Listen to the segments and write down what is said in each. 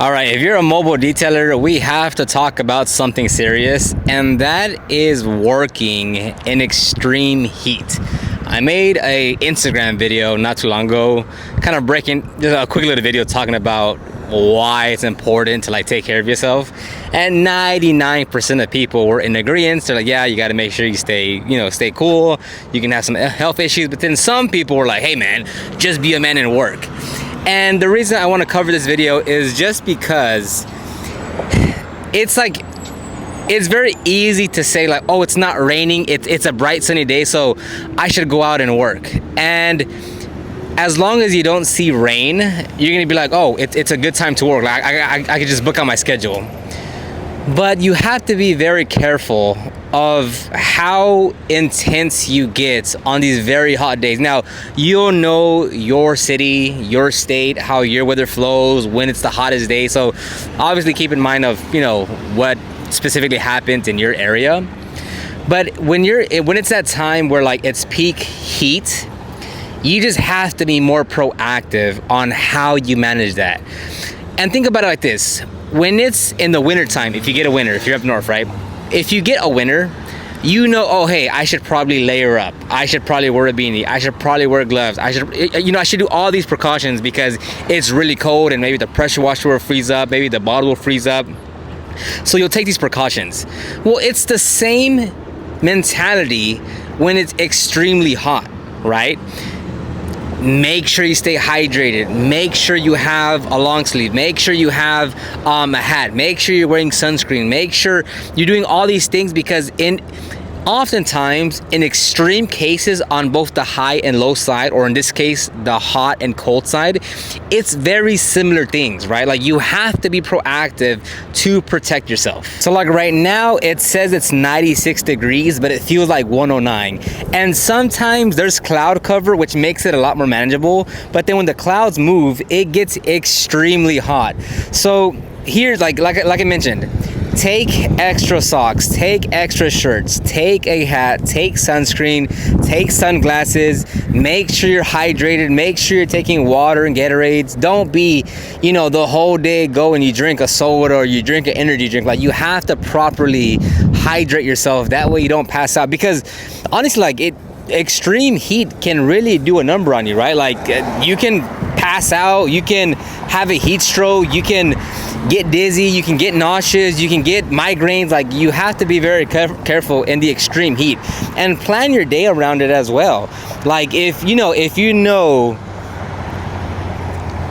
All right, if you're a mobile detailer, we have to talk about something serious, and that is working in extreme heat. I made a Instagram video not too long ago, kind of breaking just a quick little video talking about why it's important to take care of yourself. And 99% of people were in agreement. They're like, yeah, you got to make sure you stay cool. You can have some health issues, but then some people were like, hey man, just be a man and work. And the reason I want to cover this video is just because it's very easy to say oh, it's not raining, it's a bright sunny day, so I should go out and work. And as long as you don't see rain, you're gonna be like, oh, it's a good time to work. I could just book on my schedule. But you have to be very careful of how intense you get on these very hot days. Now, you'll know your city, your state, how your weather flows, when it's the hottest day. So obviously keep in mind of, what specifically happens in your area. But when it's that time where it's peak heat, you just have to be more proactive on how you manage that. And think about it like this. When it's in the winter time, if you get a winter, if you're up north, right? If you get a winter, oh, hey, I should probably layer up. I should probably wear a beanie. I should probably wear gloves. I should do all these precautions because it's really cold and maybe the pressure washer will freeze up. Maybe the bottle will freeze up. So you'll take these precautions. Well, it's the same mentality when it's extremely hot, right? Make sure you stay hydrated. Make sure you have a long sleeve. Make sure you have a hat. Make sure you're wearing sunscreen. Make sure you're doing all these things because oftentimes in extreme cases on both the high and low side, or in this case, the hot and cold side, it's very similar things, right? You have to be proactive to protect yourself. So right now it says it's 96 degrees, but it feels like 109. And sometimes there's cloud cover, which makes it a lot more manageable. But then when the clouds move, it gets extremely hot. So here's like I mentioned, take extra socks, take extra shirts, take a hat, take sunscreen, take sunglasses, make sure you're hydrated, make sure you're taking water and Gatorades. Don't be, the whole day go and you drink a soda or you drink an energy drink. You have to properly hydrate yourself. That way you don't pass out, because honestly, extreme heat can really do a number on you, right? You can pass out, you can have a heat stroke, you can get dizzy, you can get nauseous, you can get migraines. You have to be very careful in the extreme heat and plan your day around it as well. If you know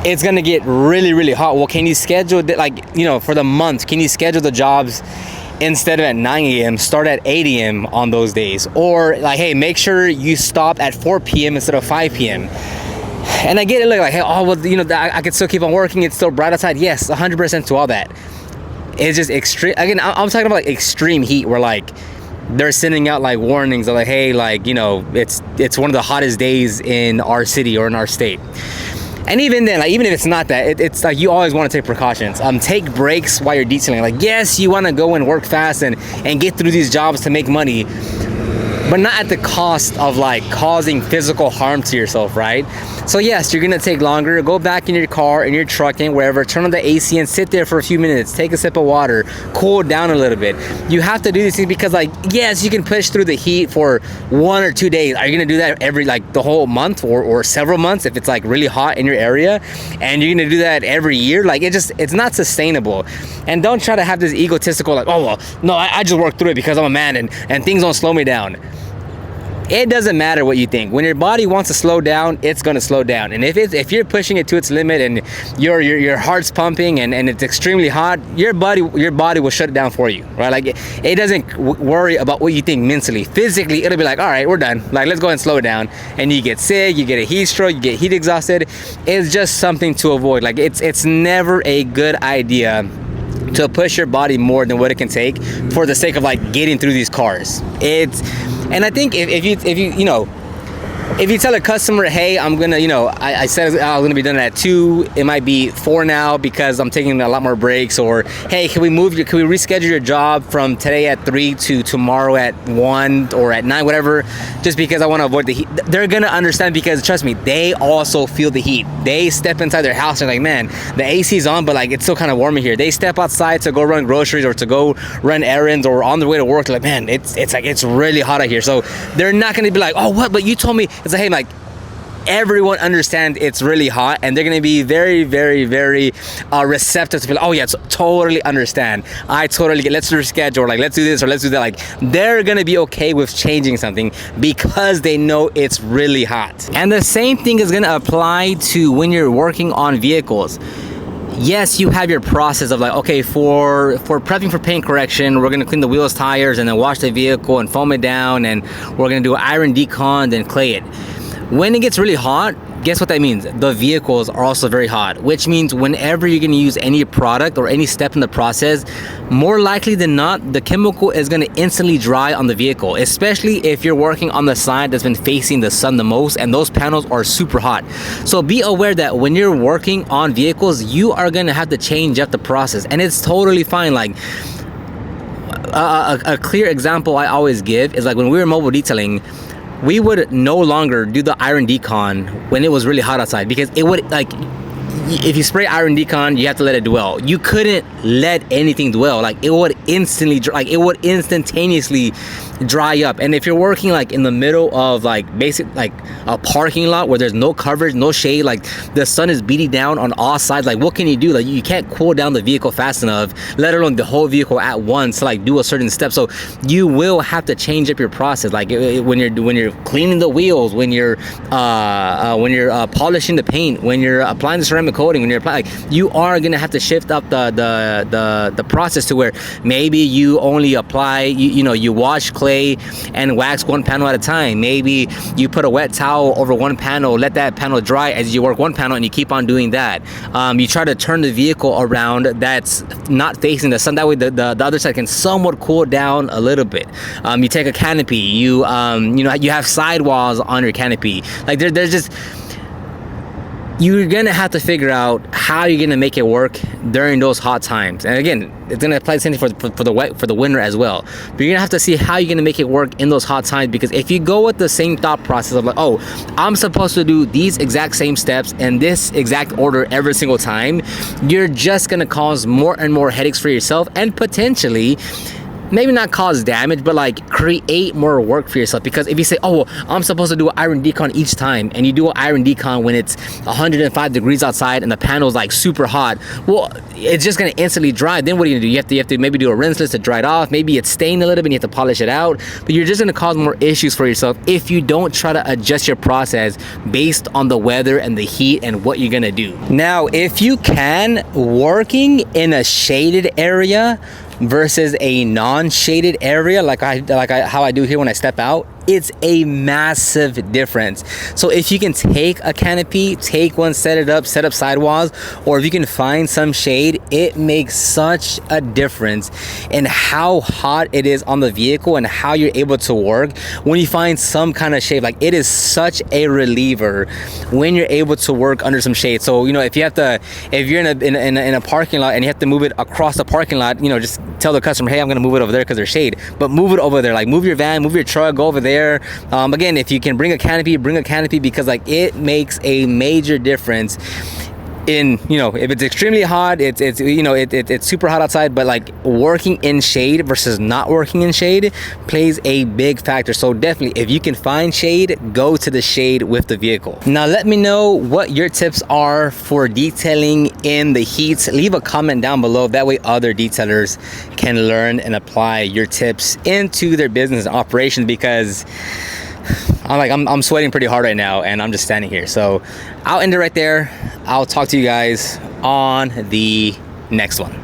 it's gonna get really, really hot, well, can you schedule for the month, can you schedule the jobs instead of at 9 a.m., start at 8 a.m. on those days? Or hey, make sure you stop at 4 p.m. instead of 5 p.m. And I get it, hey, oh, well, I can still keep on working. It's still bright outside. Yes, 100% to all that. It's just extreme. Again, I'm talking about extreme heat where they're sending out warnings of hey, it's one of the hottest days in our city or in our state. And even then, even if it's not that, it's you always want to take precautions. Take breaks while you're detailing. Yes, you want to go and work fast and get through these jobs to make money, but not at the cost of causing physical harm to yourself, right? So yes, you're gonna take longer. Go back in your car, in your truck, and wherever, turn on the AC and sit there for a few minutes, take a sip of water, cool down a little bit. You have to do these things because yes, you can push through the heat for 1 or 2 days. Are you gonna do that every the whole month or several months if it's really hot in your area? And you're gonna do that every year? It's not sustainable. And don't try to have this egotistical oh well, no, I just work through it because I'm a man and things don't slow me down. It doesn't matter what you think. When your body wants to slow down, it's gonna slow down. And if you're pushing it to its limit and your heart's pumping and it's extremely hot, your body will shut it down for you, right? It doesn't worry about what you think mentally. Physically, it'll be all right, we're done. Let's go and slow it down. And you get sick, you get a heat stroke, you get heat exhausted. It's just something to avoid. It's never a good idea to push your body more than what it can take for the sake of getting through these cars. And I think if you if you tell a customer, hey, I'm gonna, I said I was gonna be done at 2, it might be 4 now because I'm taking a lot more breaks. Or hey, can we reschedule your job from today at 3 to tomorrow at 1 or at 9, whatever, just because I want to avoid the heat. They're gonna understand, because trust me, they also feel the heat. They step inside their house and like, man, the AC's on, but like it's still kind of warm in here. They step outside to go run groceries or to go run errands or on their way to work, like, man, it's really hot out here. So they're not gonna be like, oh, what, but you told me. It's like, hey, like, everyone understands it's really hot, and they're gonna be very, very, very receptive to be like, oh yeah, totally understand, I totally get, let's reschedule, like let's do this or let's do that. Like, they're gonna be okay with changing something because they know it's really hot. And the same thing is gonna apply to when you're working on vehicles. Yes, you have your process of like, okay, for prepping for paint correction, we're gonna clean the wheels, tires, and then wash the vehicle and foam it down, and we're gonna do iron decon, then clay it. When it gets really hot, guess what that means? The vehicles are also very hot, which means whenever you're gonna use any product or any step in the process, more likely than not, the chemical is gonna instantly dry on the vehicle, especially if you're working on the side that's been facing the sun the most and those panels are super hot. So be aware that when you're working on vehicles, you are gonna have to change up the process, and it's totally fine. Like, a clear example I always give is like when we were mobile detailing, we would no longer do the iron decon when it was really hot outside, because it would, like, if you spray iron decon, you have to let it dwell. You couldn't let anything dwell. Like, it would instantaneously dry up. And if you're working like in the middle of like basic, like a parking lot where there's no coverage, no shade, like the sun is beating down on all sides, like what can you do? Like, you can't cool down the vehicle fast enough, let alone the whole vehicle at once to like do a certain step. So you will have to change up your process. Like when you're cleaning the wheels, when you're polishing the paint, when you're applying the ceramic coating, when you're applying, like, you are gonna have to shift up the process to where maybe you only apply, you wash clay and wax one panel at a time. Maybe you put a wet towel over one panel, let that panel dry as you work one panel, and you keep on doing that. You try to turn the vehicle around that's not facing the sun, that way the other side can somewhat cool down a little bit. You take a canopy, you have sidewalls on your canopy. Like there's just, you're gonna have to figure out how you're gonna make it work during those hot times. And again, it's gonna apply the same thing for the winter as well. But you're gonna have to see how you're gonna make it work in those hot times, because if you go with the same thought process of like, oh, I'm supposed to do these exact same steps in this exact order every single time, you're just gonna cause more and more headaches for yourself, and potentially maybe not cause damage, but like create more work for yourself. Because if you say, oh, well, I'm supposed to do an iron decon each time, and you do an iron decon when it's 105 degrees outside and the panel's like super hot, well, it's just gonna instantly dry. Then what are you gonna do? You have to maybe do a rinseless to dry it off. Maybe it's stained a little bit and you have to polish it out. But you're just gonna cause more issues for yourself if you don't try to adjust your process based on the weather and the heat and what you're gonna do. Now, if you can, working in a shaded area versus a non-shaded area, like how I do here when I step out, it's a massive difference. So if you can take a canopy, take one, set up sidewalls, or if you can find some shade, it makes such a difference in how hot it is on the vehicle and how you're able to work when you find some kind of shade. Like, it is such a reliever when you're able to work under some shade. So if you're in a parking lot and you have to move it across the parking lot, just tell the customer, hey, I'm gonna move it over there because there's shade. But move it over there. Like, move your van, move your truck, go over there. Again, if you can bring a canopy, because like it makes a major difference in, if it's extremely hot, it's super hot outside, but like working in shade versus not working in shade plays a big factor. So definitely, if you can find shade, go to the shade with the vehicle. Now let me know what your tips are for detailing in the heat. Leave a comment down below, that way other detailers can learn and apply your tips into their business and operations, because I'm sweating pretty hard right now and I'm just standing here. So I'll end it right there. I'll talk to you guys on the next one.